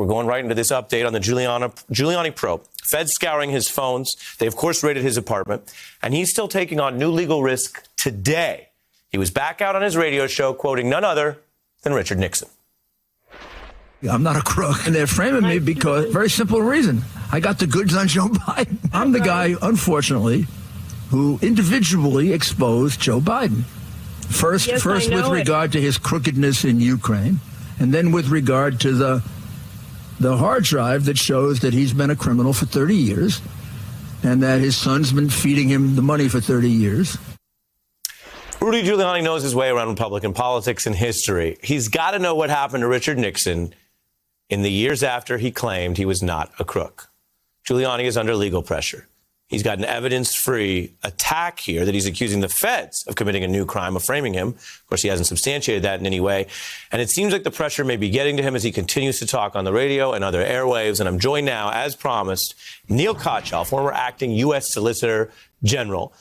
We're going right into this update on the Giuliani probe. Feds scouring his phones. They, of course, raided his apartment. And he's still taking on new legal risk today. He was back out on his radio show quoting none other than Richard Nixon. I'm not a crook. And they're framing me because, very simple reason. I got the goods on Joe Biden. I'm the guy, unfortunately, who individually exposed Joe Biden. First with regard to his crookedness in Ukraine, and then with regard to the hard drive that shows that he's been a criminal for 30 years and that his son's been feeding him the money for 30 years. Rudy Giuliani knows his way around Republican politics and history. He's got to know what happened to Richard Nixon in the years after he claimed he was not a crook. Giuliani is under legal pressure. He's got an evidence-free attack here that he's accusing the feds of committing a new crime, of framing him. Of course, he hasn't substantiated that in any way. And it seems like the pressure may be getting to him as he continues to talk on the radio and other airwaves. And I'm joined now, as promised, Neil Katyal, former acting U.S. Solicitor General.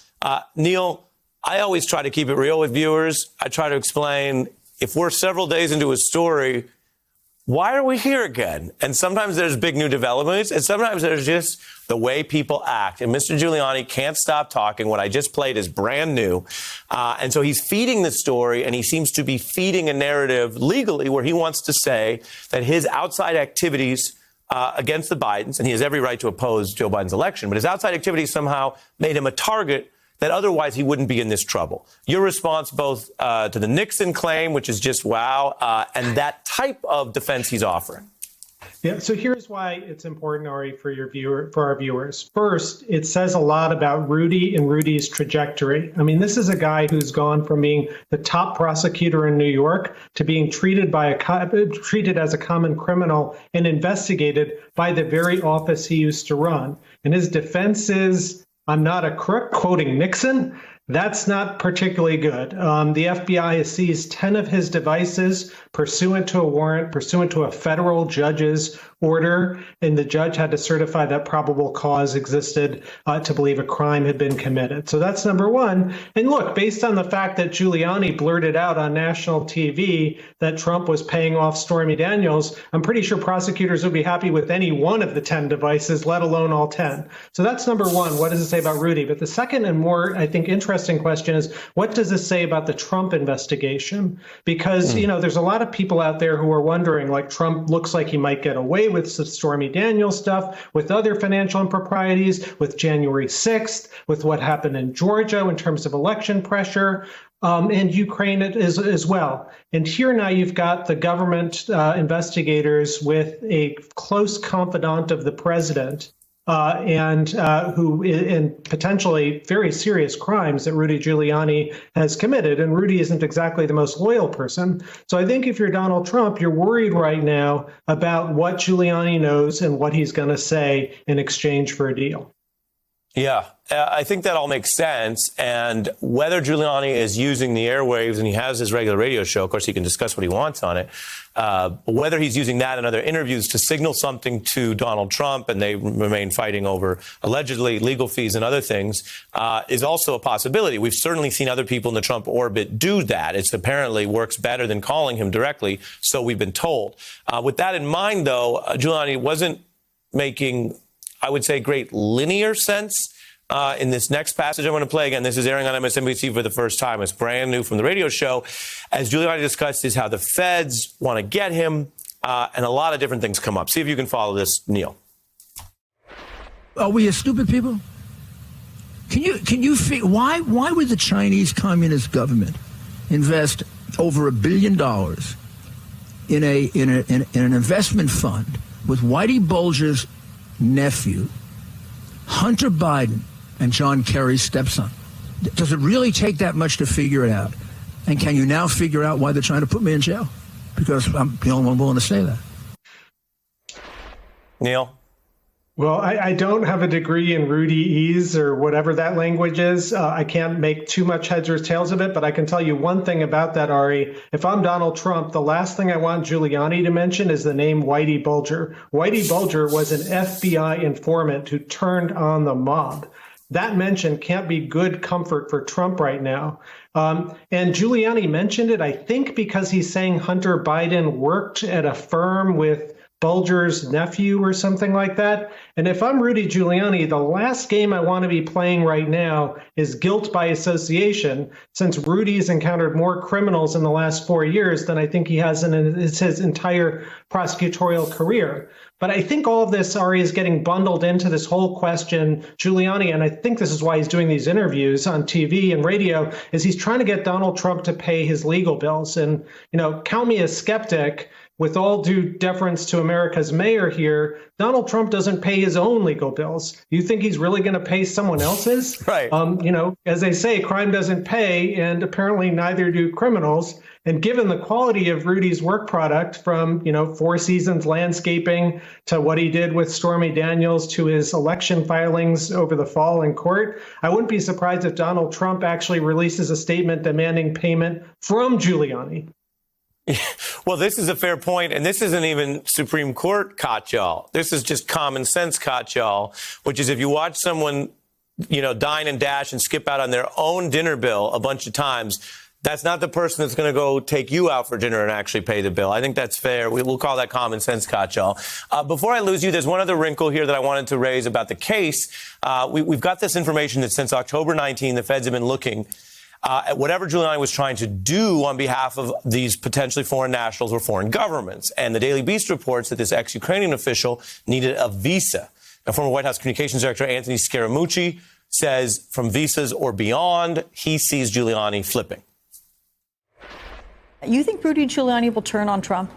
Neil, I always try to keep it real with viewers. I try to explain, if we're several days into a story, why are we here again? And sometimes there's big new developments, and sometimes there's just the way people act. And Mr. Giuliani can't stop talking. What I just played is brand new. And so he's feeding the story, and he seems to be feeding a narrative legally where he wants to say that his outside activities against the Bidens, and he has every right to oppose Joe Biden's election, but his outside activities somehow made him a target that otherwise he wouldn't be in this trouble. Your response both to the Nixon claim, which is just wow, and that type of defense he's offering. Yeah, so here's why it's important, Ari, for our viewers. First, it says a lot about Rudy and Rudy's trajectory. I mean, this is a guy who's gone from being the top prosecutor in New York to being treated as a common criminal and investigated by the very office he used to run. And his defense is, I'm not a crook, quoting Nixon. That's not particularly good. The FBI has seized 10 of his devices pursuant to a warrant, pursuant to a federal judge's order, and the judge had to certify that probable cause existed to believe a crime had been committed. So that's number one. And look, based on the fact that Giuliani blurted out on national TV that Trump was paying off Stormy Daniels, I'm pretty sure prosecutors would be happy with any one of the 10 devices, let alone all 10. So that's number one. What does it say about Rudy? But the second and more, I think, interesting question is, what does this say about the Trump investigation? Because, you know, there's a lot of people out there who are wondering, like, Trump looks like he might get away with some Stormy Daniels stuff, with other financial improprieties, with January 6th, with what happened in Georgia in terms of election pressure. And Ukraine as well. And here now you've got the government investigators with a close confidant of the president who in potentially very serious crimes that Rudy Giuliani has committed. And Rudy isn't exactly the most loyal person. So I think if you're Donald Trump, you're worried right now about what Giuliani knows and what he's going to say in exchange for a deal. Yeah, I think that all makes sense. And whether Giuliani is using the airwaves, and he has his regular radio show, of course, he can discuss what he wants on it, whether he's using that and other interviews to signal something to Donald Trump, and they remain fighting over allegedly legal fees and other things, is also a possibility. We've certainly seen other people in the Trump orbit do that. It apparently works better than calling him directly, so we've been told. With that in mind, though, Giuliani wasn't making, I would say, great linear sense in this next passage I'm going to play. Again, this is airing on MSNBC for the first time. It's brand new from the radio show. As Giuliani discussed, is how the feds want to get him, and a lot of different things come up. See if you can follow this, Neil. Are we a stupid people? Can you figure why would the Chinese Communist government invest over $1 billion in an investment fund with Whitey Bulger's nephew, Hunter Biden, and John Kerry's stepson? Does it really take that much to figure it out? And can you now figure out why they're trying to put me in jail? Because I'm the only one willing to say that. Neil? Well, I don't have a degree in Rudy-ese or whatever that language is. I can't make too much heads or tails of it, but I can tell you one thing about that, Ari. If I'm Donald Trump, the last thing I want Giuliani to mention is the name Whitey Bulger. Whitey Bulger was an FBI informant who turned on the mob. That mention can't be good comfort for Trump right now. And Giuliani mentioned it, I think, because he's saying Hunter Biden worked at a firm with Bulger's nephew or something like that. And if I'm Rudy Giuliani, the last game I want to be playing right now is guilt by association, since Rudy's encountered more criminals in the last 4 years than I think he has in his entire prosecutorial career. But I think all of this, Ari, is getting bundled into this whole question. Giuliani, and I think this is why he's doing these interviews on TV and radio, is he's trying to get Donald Trump to pay his legal bills. And, count me a skeptic. With all due deference to America's mayor here, Donald Trump doesn't pay his own legal bills. You think he's really going to pay someone else's? Right. As they say, crime doesn't pay, and apparently neither do criminals. And given the quality of Rudy's work product, from, Four Seasons landscaping to what he did with Stormy Daniels to his election filings over the fall in court, I wouldn't be surprised if Donald Trump actually releases a statement demanding payment from Giuliani. Well, this is a fair point, and this isn't even Supreme Court caught y'all. This is just common sense caught y'all, which is if you watch someone, dine and dash and skip out on their own dinner bill a bunch of times, that's not the person that's going to go take you out for dinner and actually pay the bill. I think that's fair. We'll call that common sense caught y'all. Before I lose you, there's one other wrinkle here that I wanted to raise about the case. We've got this information that since October 19, the feds have been looking at whatever Giuliani was trying to do on behalf of these potentially foreign nationals or foreign governments. And the Daily Beast reports that this ex-Ukrainian official needed a visa. Now, former White House Communications Director Anthony Scaramucci says from visas or beyond, he sees Giuliani flipping. You think Rudy Giuliani will turn on Trump?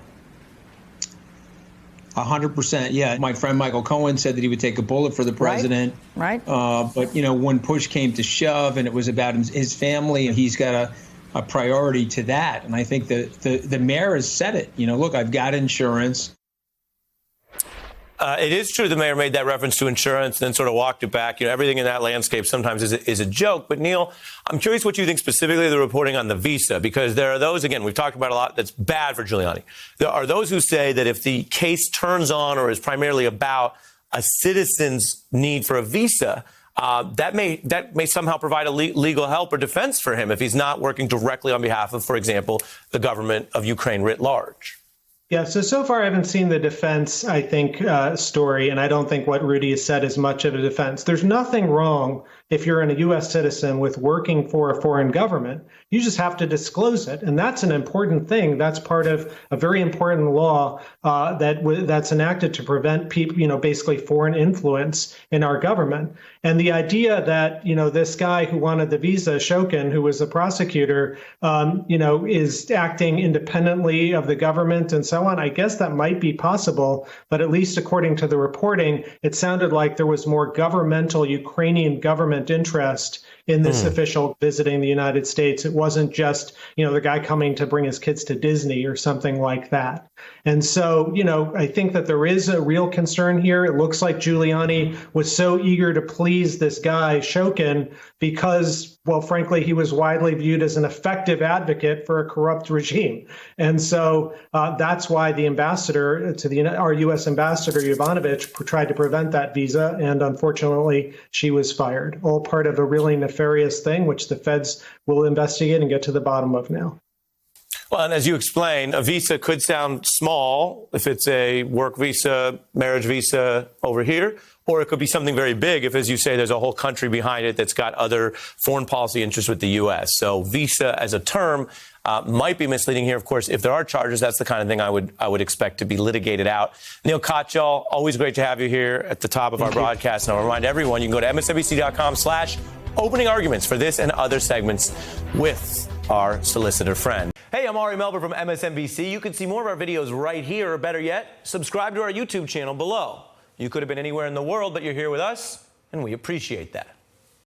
100%. Yeah. My friend Michael Cohen said that he would take a bullet for the president. Right. But, when push came to shove and it was about his family, he's got a priority to that. And I think the mayor has said it. Look, I've got insurance. It is true the mayor made that reference to insurance and then sort of walked it back. Everything in that landscape sometimes is a joke. But, Neil, I'm curious what you think specifically of the reporting on the visa, because there are those, again, we've talked about a lot, that's bad for Giuliani. There are those who say that if the case turns on or is primarily about a citizen's need for a visa, that may somehow provide a legal help or defense for him if he's not working directly on behalf of, for example, the government of Ukraine writ large. Yeah, so far I haven't seen the defense, I think, story, and I don't think what Rudy has said is much of a defense. There's nothing wrong if you're a U.S. citizen with working for a foreign government. You just have to disclose it, and that's an important thing. That's part of a very important law that's enacted to prevent people, basically foreign influence in our government. And the idea that, this guy who wanted the visa, Shokin, who was the prosecutor, is acting independently of the government and so on, I guess that might be possible. But at least according to the reporting, it sounded like there was more governmental Ukrainian government interest in this official visiting the United States. It wasn't just, the guy coming to bring his kids to Disney or something like that. And so, I think that there is a real concern here. It looks like Giuliani was so eager to please this guy, Shokin, because, well, frankly, he was widely viewed as an effective advocate for a corrupt regime. And so that's why the ambassador our U.S. ambassador, Yovanovitch, tried to prevent that visa. And unfortunately, she was fired. All part of a really nefarious thing, which the feds will investigate and get to the bottom of now. Well, and as you explained, a visa could sound small if it's a work visa, marriage visa over here, or it could be something very big if, as you say, there's a whole country behind it that's got other foreign policy interests with the U.S. So visa as a term might be misleading here. Of course, if there are charges, that's the kind of thing I would expect to be litigated out. Neil Katyal, always great to have you here at the top of our broadcast. And I'll remind everyone, you can go to msnbc.com/opening arguments for this and other segments with our solicitor friend. Hey, I'm Ari Melber from MSNBC. You can see more of our videos right here, or better yet, subscribe to our YouTube channel below. You could have been anywhere in the world, but you're here with us, and we appreciate that.